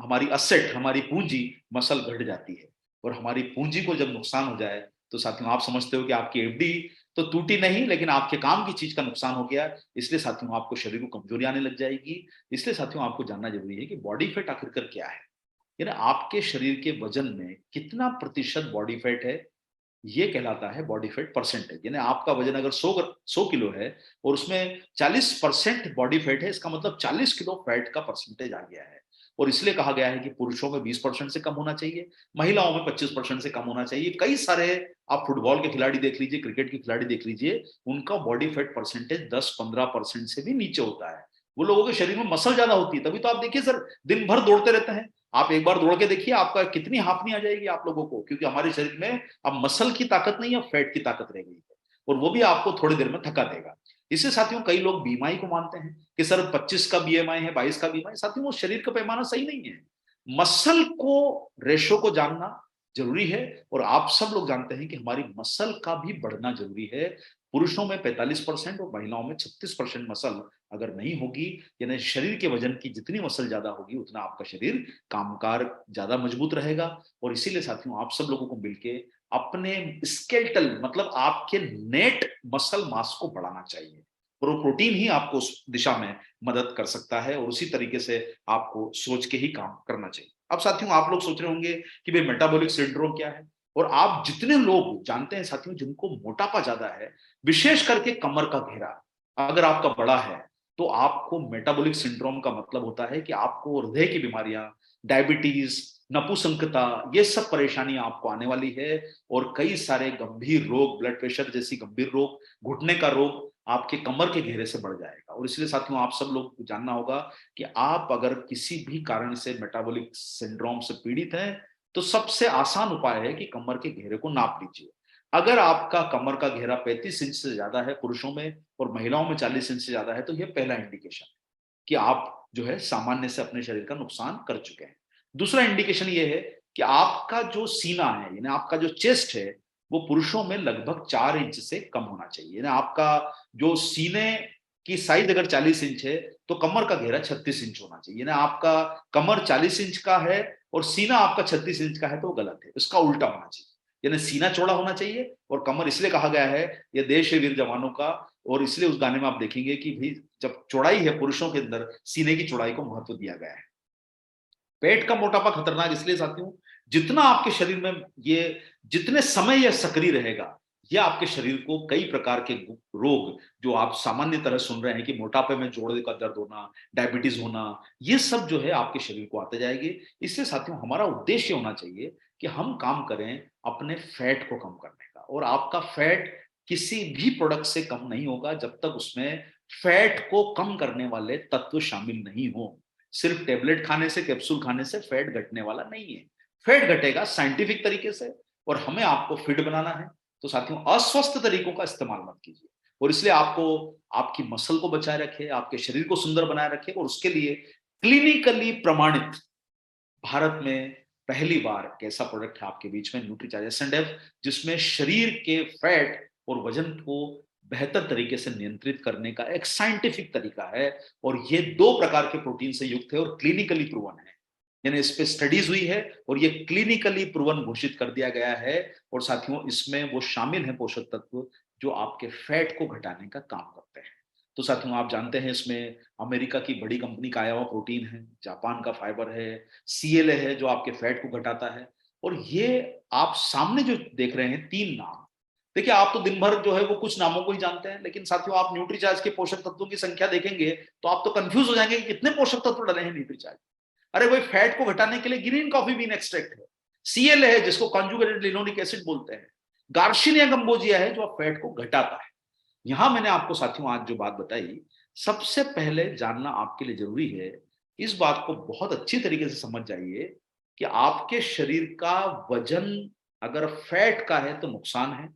हमारी असेट, हमारी पूंजी मसल घट जाती है। और हमारी पूंजी को जब नुकसान हो जाए तो साथियों आप समझते हो कि आपकी एफडी तो टूटी नहीं, लेकिन आपके काम की चीज का नुकसान हो गया। इसलिए साथियों आपको शरीर को कमजोरी आने लग जाएगी। इसलिए साथियों आपको जानना जरूरी है कि बॉडी फैट आखिरकार क्या है, यानी आपके शरीर के वजन में कितना प्रतिशत बॉडी फैट है, ये कहलाता है बॉडी फैट परसेंटेज। यानी आपका वजन अगर 100 किलो है और उसमें 40% बॉडी फैट है, इसका मतलब 40 किलो फैट का परसेंटेज आ गया है। और इसलिए कहा गया है कि पुरुषों में 20% से कम होना चाहिए, महिलाओं में 25% से कम होना चाहिए। कई सारे आप फुटबॉल के खिलाड़ी देख लीजिए, क्रिकेट के खिलाड़ी देख लीजिए, उनका बॉडी फैट परसेंटेज 10-15% से भी नीचे होता है। वो लोगों के शरीर में मसल ज्यादा होती है। तभी तो आप देखिए सर, दिन भर दौड़ते रहते हैं। आप एक बार दौड़ के देखिए, आपका कितनी हाफनी आ जाएगी आप लोगों को, क्योंकि हमारे शरीर में अब मसल की ताकत नहीं, अब फैट की ताकत रह गई है, और वो भी आपको थोड़ी देर में थका देगा। इससे साथियों कई लोग बीएमआई को मानते हैं कि सर 25 का बीएमआई है, 22 का बीएमआई। साथियों वो शरीर का पैमाना सही नहीं है। मसल को, रेशो को जानना जरूरी है। और आप सब लोग जानते हैं कि हमारी मसल का भी बढ़ना जरूरी है। पुरुषों में 45% और महिलाओं में 36% मसल अगर नहीं होगी, यानी शरीर के वजन की जितनी मसल ज्यादा होगी उतना आपका शरीर कामकार ज्यादा मजबूत रहेगा। और इसीलिए साथियों आप सब लोगों को मिलके अपने स्केलेटल, मतलब आपके नेट मसल मास को बढ़ाना चाहिए, और वो प्रोटीन ही आपको उस दिशा में मदद कर सकता है। और उसी तरीके से आपको सोच के ही काम करना चाहिए। अब साथियों आप लोग सोच रहे होंगे कि भाई मेटाबॉलिक सिंड्रोम क्या है, और आप जितने लोग जानते हैं साथियों जिनको मोटापा ज्यादा है, विशेष करके कमर का घेरा अगर आपका बड़ा है, तो आपको मेटाबॉलिक सिंड्रोम का मतलब होता है कि आपको हृदय की बीमारियां, डायबिटीज, नपुंसकता, ये सब परेशानियां आपको आने वाली है। और कई सारे गंभीर रोग, ब्लड प्रेशर जैसी गंभीर रोग, घुटने का रोग आपके कमर के घेरे से बढ़ जाएगा। और इसलिए साथियों आप सब लोग को जानना होगा कि आप अगर किसी भी कारण से मेटाबॉलिक सिंड्रोम से पीड़ित हैं, तो सबसे आसान उपाय है कि कमर के घेरे को नाप लीजिए। अगर आपका कमर का घेरा 35 इंच से ज्यादा है पुरुषों में, और महिलाओं में 40 इंच से ज्यादा है, तो यह पहला इंडिकेशन है कि आप जो है सामान्य से अपने शरीर का नुकसान कर चुके हैं। दूसरा इंडिकेशन ये है कि आपका जो सीना है, यानी आपका जो चेस्ट है, वो पुरुषों में लगभग 4 इंच से कम होना चाहिए। यानी आपका जो सीने की साइज अगर 40 इंच है, तो कमर का घेरा 36 इंच होना चाहिए। यानी आपका कमर 40 इंच का है और सीना आपका 36 इंच का है, तो वो गलत है, इसका उल्टा होना चाहिए। यानी सीना चौड़ा होना चाहिए, और कमर इसलिए कहा गया है, यह देश है वीर जवानों का, और इसलिए उस गाने में आप देखेंगे कि भाई जब चौड़ाई है पुरुषों के अंदर, सीने की चौड़ाई को महत्व दिया गया है। पेट का मोटापा खतरनाक इसलिए साथियों, जितना आपके शरीर में ये, जितने समय यह सक्रिय रहेगा, यह आपके शरीर को कई प्रकार के रोग, जो आप सामान्य तरह सुन रहे हैं कि मोटापे में जोड़ों का दर्द होना, डायबिटीज होना, ये सब जो है आपके शरीर को आते जाएंगे। इसलिए साथियों हमारा उद्देश्य होना चाहिए कि हम काम करें अपने फैट को कम करने का। और आपका फैट किसी भी प्रोडक्ट से कम नहीं होगा जब तक उसमें फैट को कम करने वाले तत्व शामिल नहीं हो। सिर्फ टेबलेट खाने से, कैप्सूल खाने से फैट घटने वाला नहीं है। फैट घटेगा साइंटिफिक तरीके से, और हमें आपको फिट बनाना है। तो साथियों अस्वस्थ तरीकों का इस्तेमाल मत कीजिए, और इसलिए आपको आपकी मसल को बचाए रखे, आपके शरीर को सुंदर बनाए रखे। और उसके लिए क्लिनिकली प्रमाणित भारत में पहली बार कैसा प्रोडक्ट है आपके बीच में, न्यूट्रीचार्ज एस&एफ, जिसमें शरीर के फैट और वजन को बेहतर तरीके से नियंत्रित करने का एक साइंटिफिक तरीका है। और ये 2 प्रकार के प्रोटीन से युक्त है और क्लिनिकली प्रूवन है, यानी इस पे स्टडीज हुई है और ये क्लिनिकली प्रूवन घोषित कर दिया गया है। और साथियों इसमें वो शामिल है पोषक तत्व जो आपके फैट को घटाने का काम करते हैं। तो साथियों आप जानते हैं इसमें अमेरिका की बड़ी कंपनी का आया हुआ प्रोटीन है, जापान का फाइबर है, CLA है जो आपके फैट को घटाता है। और ये आप सामने जो देख रहे हैं 3 नाम, देखिए आप तो दिन भर जो है वो कुछ नामों को ही जानते हैं, लेकिन साथियों आप न्यूट्रीचार्ज के पोषक तत्वों की संख्या देखेंगे तो आप तो कंफ्यूज हो जाएंगे कि कितने पोषक तत्व डले हैं न्यूट्रीचार्ज। अरे भाई फैट को घटाने के लिए ग्रीन कॉफी बीन एक्सट्रैक्ट है, CLA है जिसको कॉन्जुगेटेड लिनोलिक एसिड बोलते हैं, गार्सिनिया गंबोजिया है जो फैट को घटाता है। यहां मैंने आपको साथियों आज जो बात बताई, सबसे पहले जानना आपके लिए जरूरी है, इस बात को बहुत अच्छी तरीके से समझ जाइए कि आपके शरीर का वजन अगर फैट का है तो नुकसान है,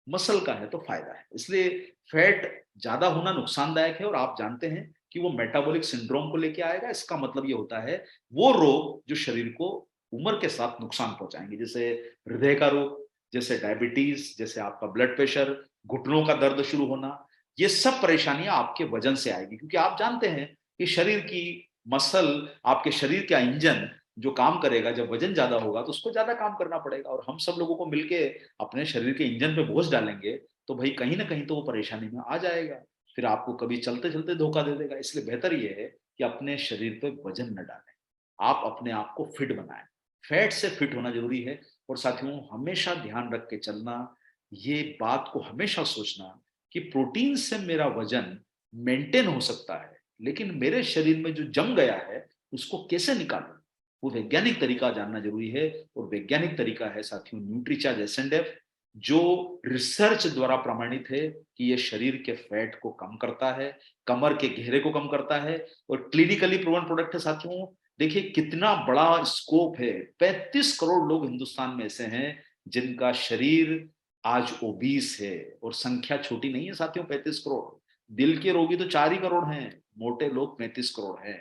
मसल का है तो फायदा है। इसलिए फैट ज्यादा होना नुकसानदायक है और आप जानते हैं कि वो मेटाबॉलिक सिंड्रोम को लेके आएगा। इसका मतलब ये होता है वो रोग जो शरीर को उम्र के साथ नुकसान पहुंचाएंगे, जैसे हृदय का रोग, जैसे डायबिटीज, जैसे आपका ब्लड प्रेशर, घुटनों का दर्द शुरू होना, ये सब परेशानियां आपके वजन से आएगी। क्योंकि आप जानते हैं कि शरीर की मसल, आपके शरीर का इंजन जो काम करेगा, जब वजन ज्यादा होगा तो उसको ज्यादा काम करना पड़ेगा। और हम सब लोगों को मिलके अपने शरीर के इंजन पे बोझ डालेंगे तो भाई कहीं ना कहीं तो वो परेशानी में आ जाएगा, फिर आपको कभी चलते चलते धोखा दे देगा। इसलिए बेहतर ये है कि अपने शरीर पे वजन न डालें, आप अपने आप को फिट बनाएं। फैट से फिट होना जरूरी है। और साथियों, हमेशा ध्यान रख के चलना, ये बात को हमेशा सोचना कि प्रोटीन से मेरा वजन मेंटेन हो सकता है, लेकिन मेरे शरीर में जो जम गया है उसको कैसे निकालूं, वो वैज्ञानिक तरीका जानना जरूरी है। और वैज्ञानिक तरीका है साथियों न्यूट्रीचार्ज एसएनएफ, जो रिसर्च द्वारा प्रमाणित है कि ये शरीर के फैट को कम करता है, कमर के घेरे को कम करता है, और क्लिनिकली प्रूवन प्रोडक्ट है साथियों। देखिए कितना बड़ा स्कोप है, 35 करोड़ लोग हिंदुस्तान में ऐसे हैं जिनका शरीर आज ओबीस है, और संख्या छोटी नहीं है साथियों, 35 करोड़। दिल के रोगी तो 4 ही करोड़ हैं, मोटे लोग 35 करोड़ हैं।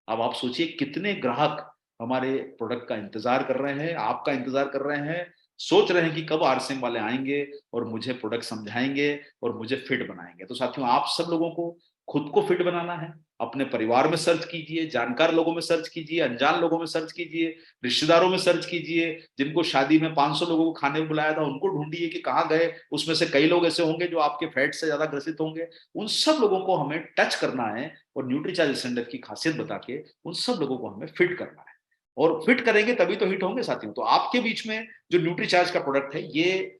अब आप सोचिए कितने ग्राहक हमारे प्रोडक्ट का इंतजार कर रहे हैं, आपका इंतजार कर रहे हैं, सोच रहे हैं कि कब आरसीएम वाले आएंगे और मुझे प्रोडक्ट समझाएंगे और मुझे फिट बनाएंगे। तो साथियों, आप सब लोगों को खुद को फिट बनाना है। अपने परिवार में सर्च कीजिए, जानकार लोगों में सर्च कीजिए, अनजान लोगों में सर्च कीजिए, रिश्तेदारों में सर्च कीजिए, जिनको शादी में 500 लोगों को खाने में बुलाया था उनको ढूंढिए कि कहाँ गए। उसमें से कई लोग ऐसे होंगे जो आपके फैट से ज्यादा ग्रसित होंगे। उन सब लोगों को हमें टच करना है और न्यूट्रीचार्ज एसएनएफ की खासियत बता के उन सब लोगों को हमें फिट करना है। और फिट करेंगे तभी तो हिट होंगे साथियों। तो आपके बीच में जो न्यूट्रीचार्ज का प्रोडक्ट है, ये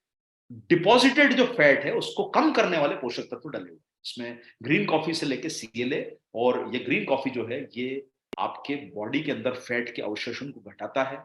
डिपॉजिटेड जो फैट है उसको कम करने वाले पोषक तत्व डले हुए, इसमें ग्रीन कॉफी से लेके सीएलए। और ये ग्रीन कॉफी जो है ये आपके बॉडी के अंदर फैट के अवशोषण को घटाता है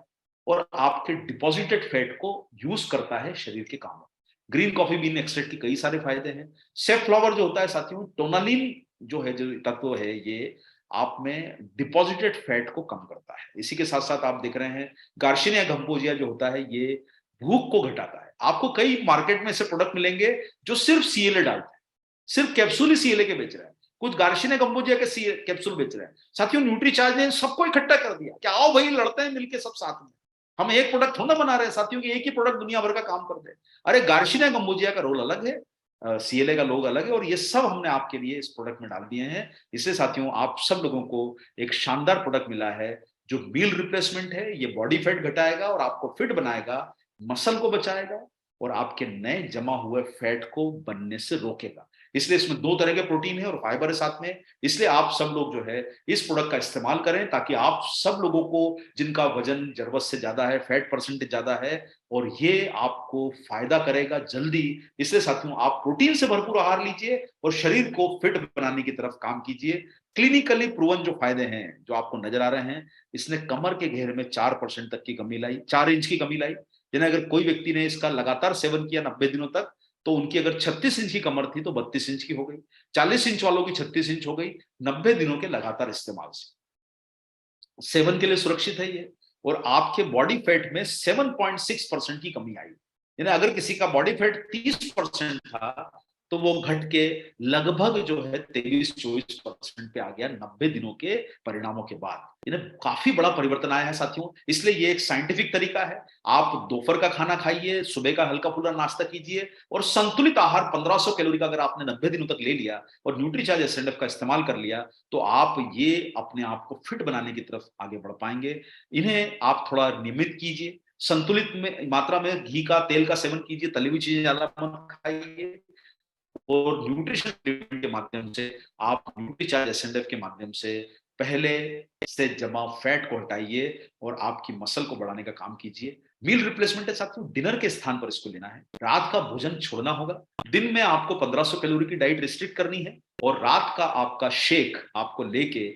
और आपके डिपॉजिटेड फैट को यूज करता है शरीर के कामों। ग्रीन कॉफी बीन एक्सट्रैक्ट के कई सारे फायदे हैं। सेफ्लावर जो होता है साथियों, टोनालिन जो है, जो तत्व है, ये आप में डिपॉजिटेड फैट को कम करता है। इसी के साथ साथ आप देख रहे हैं गार्सिनिया गम्पोजिया जो होता है, ये भूख को घटाता है। आपको कई मार्केट में ऐसे प्रोडक्ट मिलेंगे जो सिर्फ सीएलए डालते हैं, सिर्फ कैप्सूल ही सीएलए के बेच रहे हैं, कुछ गार्सिनिया गम्पोजिया के कैप्सूल बेच रहे हैं। साथियों, न्यूट्रीचार्ज ने सबको इकट्ठा कर दिया कि आओ भाई लड़ते हैं मिलके सब साथ में। हम एक प्रोडक्ट थोड़ा बना रहे हैं साथियों कि एक ही प्रोडक्ट दुनिया भर का काम कर दे। अरे गार्सिनिया गम्पोजिया का रोल अलग है, सीएलए का लोग अलग है, और ये सब हमने आपके लिए इस प्रोडक्ट में डाल दिए हैं। इससे साथियों, आप सब लोगों को एक शानदार प्रोडक्ट मिला है जो मील रिप्लेसमेंट है। ये बॉडी फैट घटाएगा और आपको फिट बनाएगा, मसल को बचाएगा और आपके नए जमा हुए फैट को बनने से रोकेगा। इसलिए इसमें 2 तरह के प्रोटीन है और फाइबर है साथ में। इसलिए आप सब लोग जो है इस प्रोडक्ट का इस्तेमाल करें, ताकि आप सब लोगों को जिनका वजन जरूरत से ज्यादा है, फैट परसेंटेज ज्यादा है, और ये आपको फायदा करेगा जल्दी। इसलिए साथियों, आप प्रोटीन से भरपूर आहार लीजिए और शरीर को फिट बनाने की तरफ काम कीजिए। क्लिनिकली प्रूवन जो फायदे हैं जो आपको नजर आ रहे हैं, इसने कमर के घेरे में 4% तक की कमी लाई, 4 इंच की कमी लाई। यानी अगर कोई व्यक्ति ने इसका लगातार सेवन किया 90 दिनों तक, तो उनकी अगर 36 इंच की कमर थी तो 32 इंच की हो गई, 40 इंच वालों की 36 इंच हो गई, 90 दिनों के लगातार इस्तेमाल से। सेवन के लिए सुरक्षित है ये। और आपके बॉडी फैट में 7.6% की कमी आई। यानी अगर किसी का बॉडी फैट 30% था तो वो घट के लगभग जो है 23-24% पे आ गया 90 दिनों के परिणामों के बाद। यानी काफी बड़ा परिवर्तन आया है साथियों। इसलिए ये एक साइंटिफिक तरीका है। आप दोपहर का खाना खाइए, सुबह का हल्का फुल्का नाश्ता कीजिए और संतुलित आहार 1500 कैलोरी का अगर आपने 90 दिनों तक ले लिया और न्यूट्रीचार्ज एसएनएफ का इस्तेमाल कर लिया, तो आप ये अपने आप को फिट बनाने की तरफ आगे बढ़ पाएंगे। इन्हें आप थोड़ा नियमित कीजिए, संतुलित में मात्रा में घी का, तेल का सेवन कीजिए, तली हुई चीजें ज्यादा मत खाइए, और न्यूट्रिशन के माध्यम से आप न्यूट्रीचार्ज एसएनएफ के माध्यम से पहले से जमा फैट को हटाइए और आपकी मसल को बढ़ाने का काम कीजिए। मील रिप्लेसमेंट है साथियों, डिनर के स्थान पर इसको लेना है। रात का भोजन छोड़ना होगा। दिन में आपको 1500 कैलोरी की डाइट रिस्ट्रिक्ट करनी है और रात का आपका शेक आपको लेके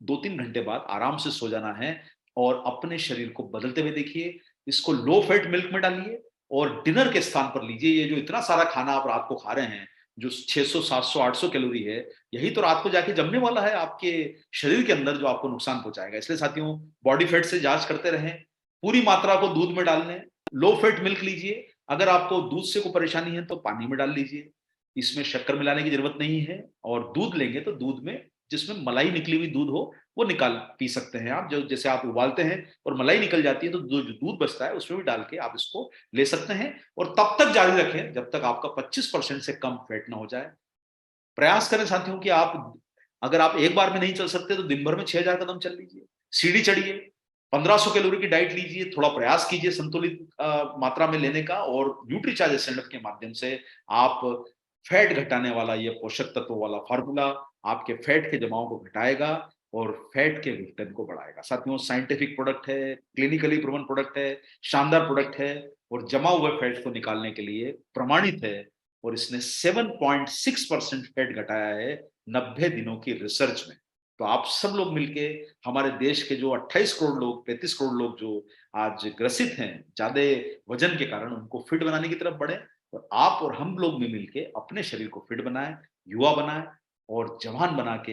2-3 घंटे बाद आराम से सो जाना है और अपने शरीर को बदलते हुए देखिए। इसको लो फैट मिल्क में डालिए और डिनर के स्थान पर लीजिए। ये जो इतना सारा खाना आप रात को खा रहे हैं जो 600, 700, 800 कैलोरी है, यही तो रात को जाके जमने वाला है आपके शरीर के अंदर, जो आपको नुकसान पहुंचाएगा। इसलिए साथियों, बॉडी फैट से जांच करते रहें, पूरी मात्रा को दूध में डाल लें। लो फैट मिल्क लीजिए। अगर आपको दूध से कोई परेशानी है तो पानी में डाल लीजिए, इसमें शक्कर मिलाने की जरूरत नहीं है। और दूध लेंगे तो दूध में जिसमें मलाई निकली हुई दूध हो वो निकाल पी सकते हैं आप। जो जैसे आप उबालते हैं और मलाई निकल जाती है तो जो दूध बचता है उसमें भी डाल के आप इसको ले सकते हैं। और तब तक जारी रखें जब तक आपका 25% से कम फैट ना हो जाए। प्रयास करें साथियों कि आप अगर आप एक बार में नहीं चल सकते तो दिन भर में 6000 कदम चल लीजिए, सीढ़ी चढ़िए, 1500 कैलोरी की डाइट लीजिए, थोड़ा प्रयास कीजिए संतुलित मात्रा में लेने का। और न्यूट्रीचार्ज एस्टेंडअप के माध्यम से आप फैट घटाने वाला ये पोषक तत्वों वाला फार्मूला आपके फैट के जमाव को घटाएगा और फैट के विघटन को बढ़ाएगा। साथियों, साइंटिफिक प्रोडक्ट है, क्लिनिकली प्रूवन प्रोडक्ट है, शानदार प्रोडक्ट है और जमा हुए फैट को निकालने के लिए प्रमाणित है। और इसने 7.6% फैट घटाया है 90 दिनों की रिसर्च में। तो आप सब लोग मिलके हमारे देश के जो 28 करोड़ लोग, 35 करोड़ लोग जो आज ग्रसित हैं ज्यादा वजन के कारण, उनको फिट बनाने की तरफ बढ़े। और आप और हम लोग में मिलके अपने शरीर को फिट बनाएं, युवा बनाएं और जवान बना के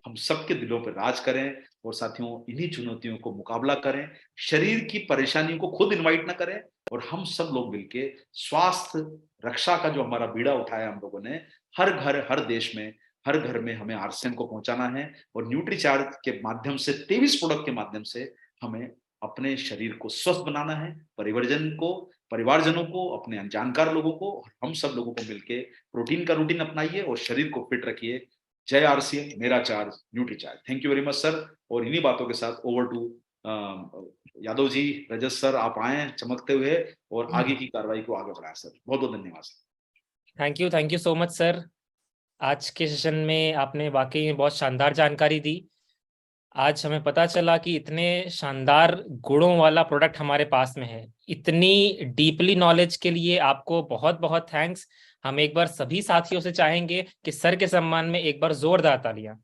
हम सबके दिलों पर राज करें। और साथियों, इन्हीं चुनौतियों को मुकाबला करें, शरीर की परेशानियों को खुद इनवाइट ना करें और हम सब लोग मिलके स्वास्थ्य रक्षा का जो हमारा बीड़ा उठाया हम लोगों ने, हर घर, हर देश में, हर घर में हमें आरसीएम को पहुंचाना है। और न्यूट्रीचार्ज के माध्यम से 23 प्रोडक्ट के माध्यम से हमें अपने शरीर को स्वस्थ बनाना है, परिवारजनों को, अपने जानकार लोगों को, हम सब लोगों को मिलके प्रोटीन का रूटीन अपनाइए और शरीर को फिट रखिए। जय आरसीएम, मेरा charge, Nutricharge. Thank you very much sir. और इन्हीं बातों के साथ over to Yadav ji, Rajat sir, आप आए चमकते हुए और आगे की कार्रवाई को आगे बढ़ाएं सर। बहुत बहुत धन्यवाद sir. Thank you so much sir. आज के सेशन में आपने वाकई में बहुत शानदार जानकारी दी। आज हमें पता चला कि इतने शानदार गुणों वाला प्रोडक्ट हमारे पास में है। इतनी डीपली नॉलेज के लिए आपको बहुत बहुत थैंक्स। हम एक बार सभी साथियों से चाहेंगे कि सर के सम्मान में एक बार जोरदार तालियां।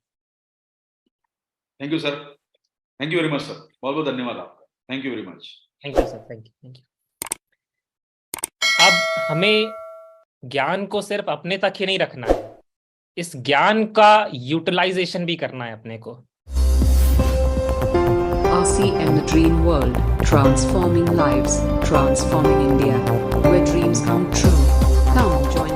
Thank you sir, thank you very much sir, बहुत बहुत धन्यवाद आपका। Thank you very much. Thank you sir, thank you. अब हमें ज्ञान को सिर्फ अपने तक ही नहीं रखना है, इस ज्ञान का यूटिलाइजेशन भी करना है अपने को। RCM, the dream world, transforming lives, transforming India, where dreams come true. Come join